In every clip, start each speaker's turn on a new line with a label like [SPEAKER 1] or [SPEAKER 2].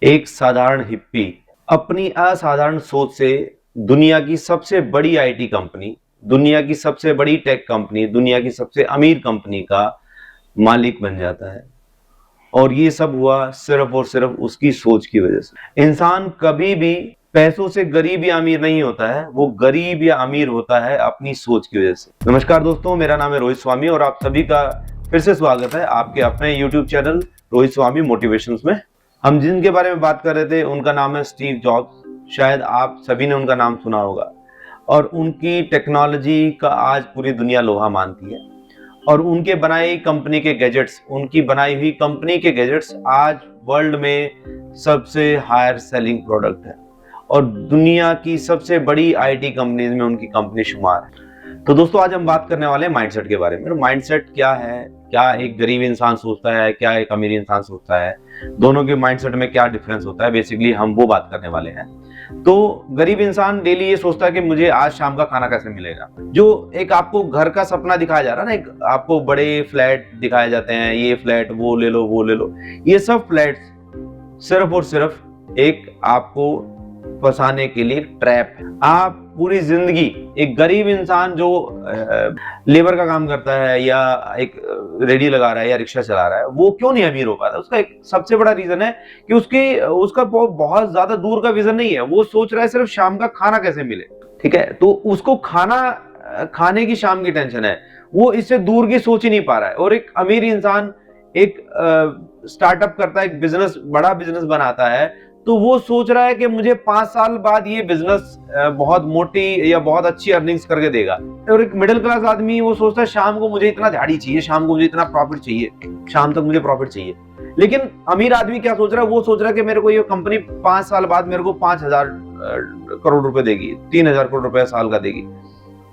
[SPEAKER 1] एक साधारण हिप्पी अपनी असाधारण सोच से दुनिया की सबसे बड़ी आईटी कंपनी, दुनिया की सबसे बड़ी टेक कंपनी, दुनिया की सबसे अमीर कंपनी का मालिक बन जाता है। और ये सब हुआ सिर्फ और सिर्फ उसकी सोच की वजह से। इंसान कभी भी पैसों से गरीब या अमीर नहीं होता है, वो गरीब या अमीर होता है अपनी सोच की वजह से। नमस्कार दोस्तों, मेरा नाम है रोहित स्वामी और आप सभी का फिर से स्वागत है आपके अपने YouTube चैनल रोहित स्वामी मोटिवेशंस में। हम जिनके बारे में बात कर रहे थे उनका नाम है स्टीव जॉब्स। शायद आप सभी ने उनका नाम सुना होगा और उनकी टेक्नोलॉजी का आज पूरी दुनिया लोहा मानती है और उनके बनाई कंपनी के गैजेट्स, उनकी बनाई हुई कंपनी के गैजेट्स आज वर्ल्ड में सबसे हायर सेलिंग प्रोडक्ट है और दुनिया की सबसे बड़ी आईटी कंपनीज में उनकी कंपनी शुमार है। तो दोस्तों, आज हम बात करने वाले हैं माइंडसेट के बारे में। माइंडसेट क्या है, क्या एक गरीब इंसान सोचता है, क्या एक अमीर इंसान सोचता है, दोनों के माइंडसेट में क्या डिफरेंस होता है, बेसिकली हम वो बात करने वाले हैं। तो गरीब इंसान डेली ये सोचता है कि मुझे आज शाम का खाना कैसे मिलेगा। जो एक आपको घर का सपना दिखाया जा रहा है ना, एक आपको बड़े फ्लैट दिखाए जाते हैं, ये फ्लैट वो ले लो वो ले लो, ये सब फ्लैट सिर्फ और सिर्फ एक आपको फंसाने के लिए ट्रैप है। आप पूरी जिंदगी एक गरीब इंसान जो लेबर का काम करता है या एक रेडी लगा रहा है या रिक्शा चला रहा है, वो क्यों नहीं अमीर हो पाता? उसका एक सबसे बड़ा रीजन है कि उसका बहुत ज्यादा दूर का विजन नहीं है। वो सोच रहा है सिर्फ शाम का खाना कैसे मिले। ठीक है, तो उसको खाने की शाम की टेंशन है, वो इससे दूर की सोच ही नहीं पा रहा है। और एक अमीर इंसान एक स्टार्टअप करता है, एक बिजनेस, बड़ा बिजनेस बनाता है, तो वो सोच रहा है कि मुझे 5 साल बाद ये बिजनेस बहुत मोटी या बहुत अच्छी अर्निंग्स करके देगा। और एक मिडिल क्लास आदमी वो सोचता है शाम को मुझे इतना दिहाड़ी चाहिए, शाम को मुझे इतना प्रॉफिट चाहिए, शाम तक मुझे प्रॉफिट चाहिए। लेकिन अमीर आदमी क्या सोच रहा है? वो सोच रहा है कि मेरे को ये कंपनी 5 साल बाद मेरे को 5,000 करोड़ रुपए देगी, 3,000 करोड़ रुपए साल का देगी।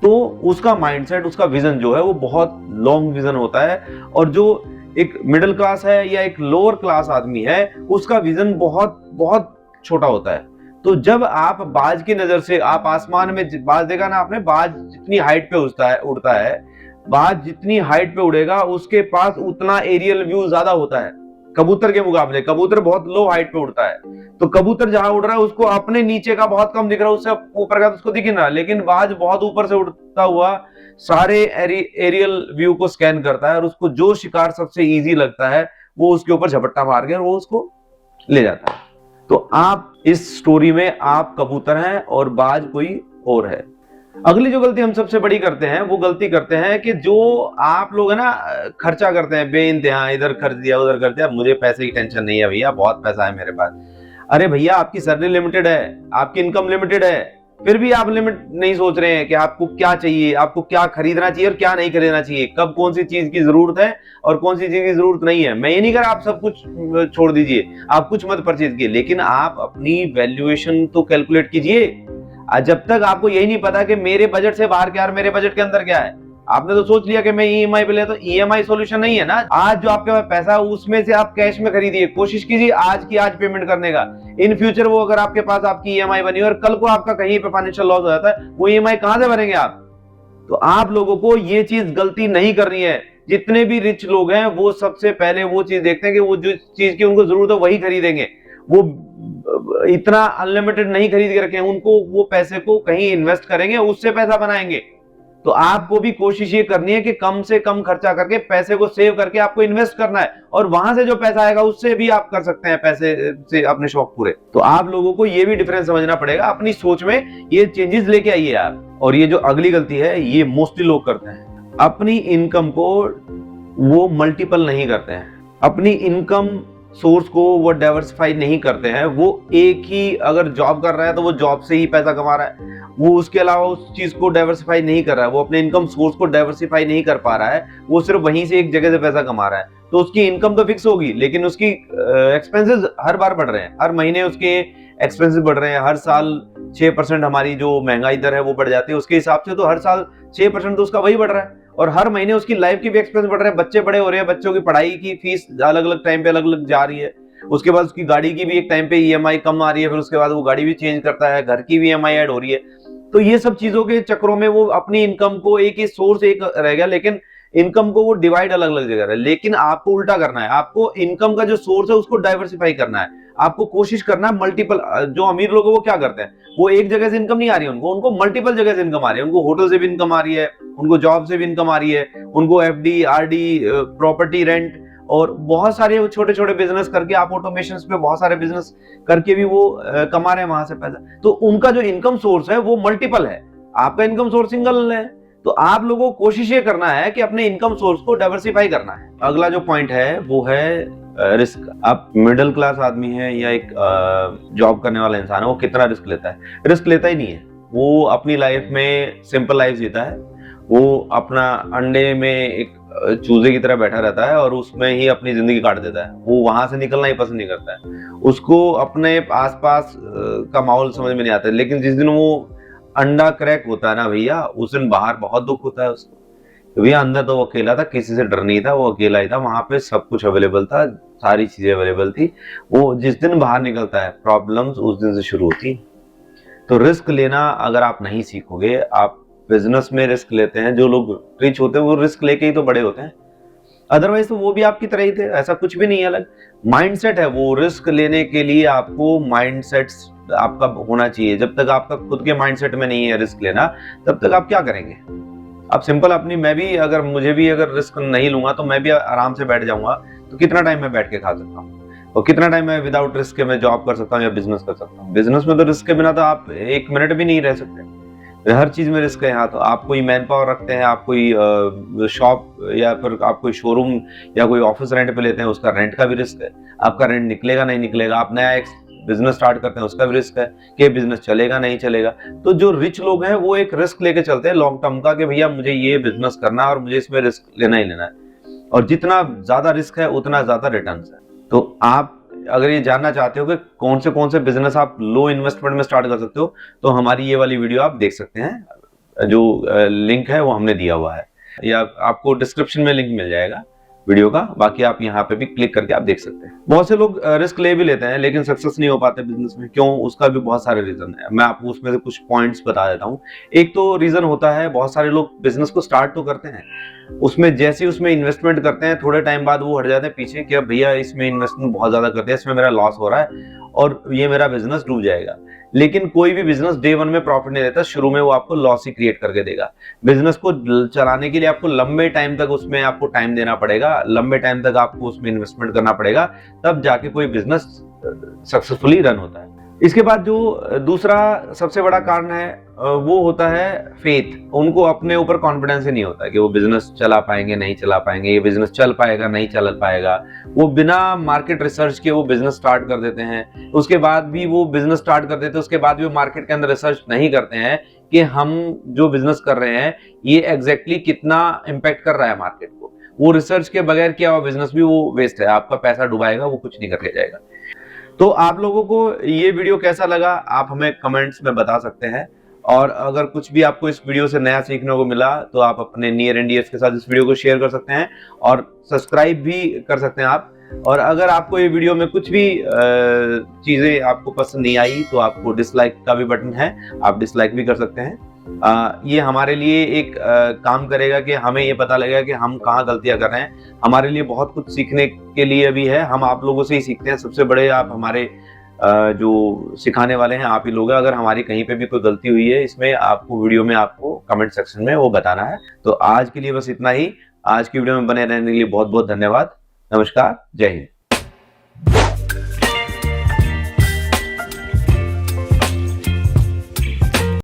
[SPEAKER 1] तो उसका माइंडसेट, उसका विजन जो है वो बहुत लॉन्ग विजन होता है। और जो एक मिडिल क्लास है या एक लोअर क्लास आदमी है, उसका विजन बहुत बहुत छोटा होता है। तो जब आप बाज की नजर से, आप आसमान में बाज देखा ना आपने, बाज जितनी हाइट पे उड़ता है, बाज जितनी हाइट पे उड़ेगा उसके पास उतना एरियल व्यू ज्यादा होता है कबूतर के मुकाबले। कबूतर बहुत लो हाइट पे उड़ता है, तो कबूतर जहां उड़ रहा है उसको अपने नीचे का बहुत कम दिख रहा है, उससे ऊपर का तो उसको दिख ही ना। लेकिन बाज बहुत ऊपर से उड़ता हुआ सारे एरियल व्यू को स्कैन करता है और उसको जो शिकार सबसे इजी लगता है वो उसके ऊपर झपट्टा मार के वो उसको ले जाता है। तो आप इस स्टोरी में आप कबूतर हैं और बाज कोई और है। अगली जो गलती हम सबसे बड़ी करते हैं, वो गलती करते हैं कि जो आप लोग है ना, खर्चा करते हैं बेइंतहा, इधर खर्च दिया उधर कर दिया, मुझे पैसे की टेंशन नहीं है भैया, बहुत पैसा है मेरे पास। अरे भैया, आपकी सैलरी लिमिटेड है, आपकी इनकम लिमिटेड है, फिर भी आप लिमिट नहीं सोच रहे हैं कि आपको क्या चाहिए, आपको क्या खरीदना चाहिए और क्या नहीं खरीदना चाहिए, कब कौन सी चीज की जरूरत है और कौन सी चीज की जरूरत नहीं है। मैं ये नहीं कर रहा आप सब कुछ छोड़ दीजिए, आप कुछ मत परचेज कीजिए, लेकिन आप अपनी वैल्यूएशन तो कैलकुलेट कीजिए। जब तक आपको यही नहीं पता कि मेरे बजट से बाहर क्या है, मेरे बजट के अंदर क्या है, आपने तो सोच लिया कि मैं ईएमआई पे ले, तो ईएमआई सॉल्यूशन नहीं है ना। आज जो आपके पास पैसा है उसमें से आप कैश में खरीदिए, कोशिश कीजिए आज की आज पेमेंट करने का। इन फ्यूचर वो अगर आपके पास आपकी ईएमआई बनी और कल को आपका कहीं पे फाइनेंशियल लॉस हो जाता है, वो ईएमआई कहां से भरेंगे आप? तो आप लोगों को ये चीज गलती नहीं करनी है। जितने भी रिच लोग हैं वो सबसे पहले वो चीज देखते हैं कि वो जो चीज की उनको जरूरत है वही खरीदेंगे। वो इतना अनलिमिटेड नहीं खरीद के रखें, उनको वो पैसे को कहीं इन्वेस्ट करेंगे, उससे पैसा बनाएंगे। तो आपको भी कोशिश ये करनी है कि कम से कम खर्चा करके पैसे को सेव करके आपको इन्वेस्ट करना है और वहां से जो पैसा आएगा उससे भी आप कर सकते हैं पैसे से अपने शौक पूरे। तो आप लोगों को ये भी डिफरेंस समझना पड़ेगा, अपनी सोच में ये चेंजेस लेके आइए आप। और ये जो अगली गलती है ये मोस्टली लोग करते हैं, अपनी इनकम को वो मल्टीपल नहीं करते हैं, अपनी इनकम सोर्स को वो डाइवर्सिफाई नहीं करते हैं। वो एक ही अगर जॉब कर रहा है तो वो जॉब से ही पैसा कमा रहा है, वो उसके अलावा उस चीज को डाइवर्सिफाई नहीं कर रहा है, वो अपने इनकम सोर्स को डाइवर्सिफाई नहीं कर पा रहा है, वो सिर्फ वहीं से एक जगह से पैसा कमा रहा है। तो उसकी इनकम तो फिक्स होगी लेकिन उसकी एक्सपेंसेस हर बार बढ़ रहे हैं, हर महीने उसके एक्सपेंसेस बढ़ रहे हैं। हर साल 6% हमारी जो महंगाई दर है वो बढ़ जाती है, उसके हिसाब से तो हर साल 6% तो उसका वही बढ़ रहा है। और हर महीने उसकी लाइफ की भी एक्सपेंस बढ़ रहे हैं, बच्चे बड़े हो रहे हैं, बच्चों की पढ़ाई की फीस अलग अलग टाइम पे अलग अलग जा रही है, उसके बाद उसकी गाड़ी की भी एक टाइम पे ईएमआई कम आ रही है, फिर उसके बाद वो गाड़ी भी चेंज करता है, घर की भी ईएमआई ऐड हो रही है। तो ये सब चीजों के चक्रों में वो अपनी इनकम को एक ही सोर्स एक रह गया, लेकिन इनकम को वो डिवाइड अलग अलग जगह है, लेकिन आपको उल्टा करना है। आपको इनकम का जो सोर्स है उसको डाइवर्सिफाई करना है। आपको कोशिश करना है मल्टीपल। जो अमीर लोग हैं वो क्या करते हैं, वो एक जगह से इनकम नहीं आ रही है उनको मल्टीपल जगह से इनकम आ रही है। उनको होटल से भी इनकम आ रही है, उनको जॉब से भी इनकम आ रही है, उनको एफडी, आरडी, प्रॉपर्टी रेंट और बहुत सारे छोटे छोटे बिजनेस करके, आप ऑटोमेशन पे बहुत सारे बिजनेस करके भी वो कमा रहे हैं वहां से पैसा। तो उनका जो इनकम सोर्स है वो मल्टीपल है, आपका इनकम सोर्स सिंगल है। तो आप लोगों को कोशिश ये करना है कि अपने इनकम सोर्स को डाइवर्सिफाई करना है। अगला जो पॉइंट है वो है रिस्क। आप मिडिल क्लास आदमी है या एक जॉब करने वाला इंसान है, वो कितना रिस्क लेता है? रिस्क लेता ही नहीं है। वो अपनी लाइफ में सिंपल लाइफ जीता है। वो अपना अंडे में एक चूजे की तरह बैठा रहता है और उसमें ही अपनी जिंदगी काट देता है। वो वहां से निकलना ही पसंद नहीं करता है। उसको अपने आसपास का माहौल समझ में नहीं आता। लेकिन जिस दिन वो अंडा क्रैक होता है ना भैया, उस दिन बाहर बहुत दुख होता है उसको। तो भैया अंदर तो वो अकेला था, किसी से डर नहीं था, वो अकेला ही था। वहां पे सब कुछ अवेलेबल था, सारी चीजें अवेलेबल थी। वो जिस दिन बाहर निकलता है, प्रॉब्लम्स उस दिन से शुरू होती। तो रिस्क लेना अगर आप नहीं सीखोगे, आप बिजनेस में रिस्क लेते हैं। जो लोग रिच होते हैं वो रिस्क लेके ही तो बड़े होते हैं, अदरवाइज तो वो भी आपकी तरह ही थे। ऐसा कुछ भी नहीं है अलग। माइंडसेट है वो। रिस्क लेने के लिए आपको माइंडसेट आपका होना चाहिए। जब तक आपका खुद के माइंडसेट में नहीं है रिस्क लेना, तब तक आप क्या करेंगे? आप सिंपल अपनी, मैं भी अगर मुझे भी अगर रिस्क नहीं लूंगा तो मैं भी आराम से बैठ जाऊंगा। तो कितना टाइम मैं बैठ के खा सकता हूँ, और कितना टाइम मैं विदाउट रिस्क के मैं जॉब कर सकता हूँ या बिजनेस कर सकता हूँ? बिजनेस में तो रिस्क के बिना तो आप एक मिनट भी नहीं रह सकते। हर चीज में रिस्क है। यहाँ तो आप कोई मैन पावर रखते हैं, आप कोई शॉप या फिर आप कोई शोरूम या कोई ऑफिस रेंट पे लेते हैं, उसका रेंट का भी रिस्क है। आपका रेंट निकलेगा नहीं निकलेगा। आप नया एक बिजनेस स्टार्ट करते हैं, उसका भी रिस्क है कि बिजनेस चलेगा नहीं चलेगा। तो जो रिच लोग हैं वो एक रिस्क लेके चलते हैं लॉन्ग टर्म का, कि भैया मुझे ये बिजनेस करना है और मुझे इसमें रिस्क लेना ही लेना है। और जितना ज्यादा रिस्क है उतना ज्यादा रिटर्न है। तो आप अगर ये जानना चाहते हो कि कौन से बिजनेस आप लो इन्वेस्टमेंट में स्टार्ट कर सकते हो, तो हमारी ये वाली वीडियो आप देख सकते हैं। जो लिंक है वो हमने दिया हुआ है, या आपको डिस्क्रिप्शन में लिंक मिल जाएगा वीडियो का। बाकी आप यहाँ पे भी क्लिक करके आप देख सकते हैं। बहुत से लोग रिस्क ले भी लेते हैं लेकिन सक्सेस नहीं हो पाते बिजनेस में। क्यों? उसका भी बहुत सारे रीजन है। मैं आपको उसमें से कुछ पॉइंट्स बता देता हूँ। एक तो रीजन होता है, बहुत सारे लोग बिजनेस को स्टार्ट तो करते हैं, उसमें जैसे ही उसमें इन्वेस्टमेंट करते हैं, थोड़े टाइम बाद वो हट जाते हैं पीछे कि अब भैया इसमें इन्वेस्टमेंट बहुत ज्यादा करते हैं, इसमें मेरा लॉस हो रहा है और ये मेरा बिजनेस डूब जाएगा। लेकिन कोई भी बिजनेस डे वन में प्रॉफिट नहीं देता। शुरू में वो आपको लॉस ही क्रिएट करके देगा। बिजनेस को चलाने के लिए आपको लंबे टाइम तक उसमें आपको टाइम देना पड़ेगा, लंबे टाइम तक आपको उसमें इन्वेस्टमेंट करना पड़ेगा, तब जाके कोई बिजनेस सक्सेसफुली रन होता है। इसके बाद जो दूसरा सबसे बड़ा कारण है वो होता है फेथ। उनको अपने ऊपर कॉन्फिडेंस ही नहीं होता कि वो बिजनेस चला पाएंगे नहीं चला पाएंगे, ये बिजनेस चल पाएगा नहीं चल पाएगा। वो बिना मार्केट रिसर्च के वो बिजनेस स्टार्ट कर देते हैं। उसके बाद भी वो बिजनेस स्टार्ट कर देते हैं, उसके बाद भी वो मार्केट के अंदर रिसर्च नहीं करते हैं कि हम जो बिजनेस कर रहे हैं ये एग्जैक्टली कितना इम्पैक्ट कर रहा है मार्केट को। वो रिसर्च के बगैर किया हुआ बिजनेस भी वो वेस्ट है, आपका पैसा डुबाएगा, वो कुछ नहीं करके जाएगा। तो आप लोगों को ये वीडियो कैसा लगा आप हमें कमेंट्स में बता सकते हैं। और अगर कुछ भी आपको इस वीडियो से नया सीखने को मिला तो आप अपने नियर एंड डियर्स के साथ इस वीडियो को शेयर कर सकते हैं और सब्सक्राइब भी कर सकते हैं आप। और अगर आपको ये वीडियो में कुछ भी चीजें आपको पसंद नहीं आई तो आपको डिसलाइक का भी बटन है, आप डिसलाइक भी कर सकते हैं। ये हमारे लिए एक काम करेगा कि हमें ये पता लगेगा कि हम कहाँ गलतियां कर रहे हैं। हमारे लिए बहुत कुछ सीखने के लिए भी है, हम आप लोगों से ही सीखते हैं। सबसे बड़े आप हमारे जो सिखाने वाले हैं आप ही लोग हैं। अगर हमारी कहीं पे भी कोई गलती हुई है इसमें, आपको वीडियो में आपको कमेंट सेक्शन में वो बताना है। तो आज के लिए बस इतना ही। आज की वीडियो में बने रहने के लिए बहुत बहुत धन्यवाद। नमस्कार, जय हिंद।